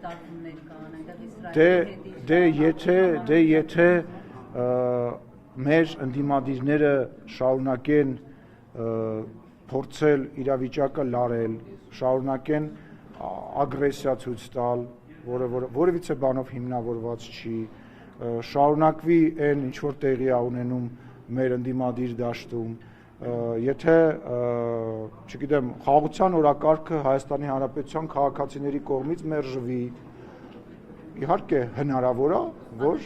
հայտարարություններ կան, այնտեղ Դե եթե մեր ընդդիմադիրները շարունակեն փորձել իրավիճակը լարել, շարունակեն ագրեսիա ցույց տալ, որը որևիցե բանով հիմնավորված չի, շարունակվի այն ինչ որ տեղի է ունենում մեր ընդդիմադիր դաշտում, եթե չգիտեմ, խաղաղության օրակարգը Հայաստանի Հանրապետության քաղաքացիների կողմից մերժվի, իհարկե հնարավոր է, որ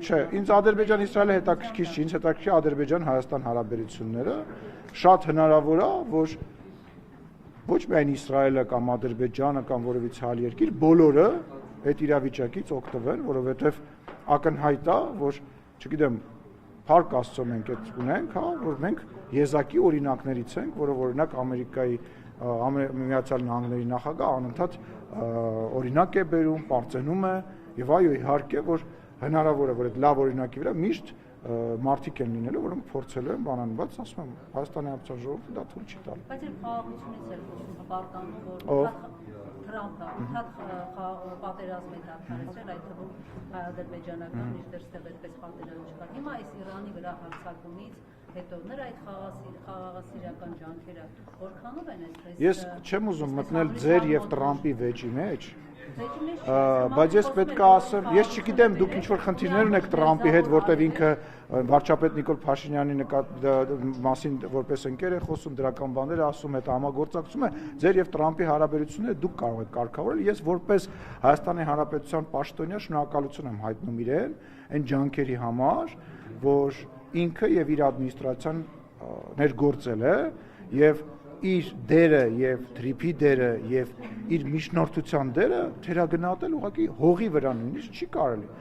Չէ, ինձ Ադրբեջան-Իսրայելը հետաքրքիր չի, ինձ հետաքրքիր Ադրբեջան-Հայաստան հարաբերությունները, շատ հնարավոր է, որ ոչ միայն Իսրայելը կամ Ադրբեջանը կամ որևիցե այլ երկիր, բոլորը այդ իրավիճակից օգտվեն, որովհետև ակնհայտ է, որ չգիտեմ, Փառք Աստծո մենք այդ ունենք, որ մենք եզակի օրինակներից ենք, որը օրինակ Ամերիկայի Միացյալ Նահանգների նախագահ անընդհատ օրինակ է բերում, պարծենում է եւ այո իհարկե որ հնարավոր է որ այդ լավ օրինակի վրա միշտ մարդիկ են լինելու, որոնք փորձելու են բանան, բայց ասում եմ Հայաստանի Հանրապետության ժողովուրդը դա թույլ չի տալու։ Բայց այդ խաղաղությունից էլ խոսում հպարտանում, որ Թրամփը պատերազմ է դարձել, այդ թվում հայ-ադրբեջանական մինչդեռ ստեղ այդպես պատերազմ չկա։ Հիմա այս Իրանի վրա հարձակումից հետո նրա այդ խաղաղասիրական ջանքերը որքանով են այսպես։ Ես չեմ ուզում մտնել ձեր եւ Տրամփի վեճի մեջ, բայց ես պետք է ասեմ, ես չգիտեմ դուք ինչ որ խնդիրներ ունեք Տրամփի հետ, որտեղ ինքը վարչապետ Նիկոլ Փաշինյանի մասին որպես ընկեր է խոսում, դրական բաներ ասում, այդ համագործակցում է, ձեր եւ Տրամփի հարաբերությունները դուք կարող եք կարգավորել, ես որպես Հայաստանի Հանրապետության պաշտոնյա շնորհակալություն եմ հայտնում իրեն այն ջանքերի համար, որ ինքը եւ իր ադմինիստրացիան ներգործել է եւ իր դերը եւ թրիփի դերը եւ իր միջնորդության դերը թերագնահատել ուղղակի հողի վրա նույնիսկ չի կարելի։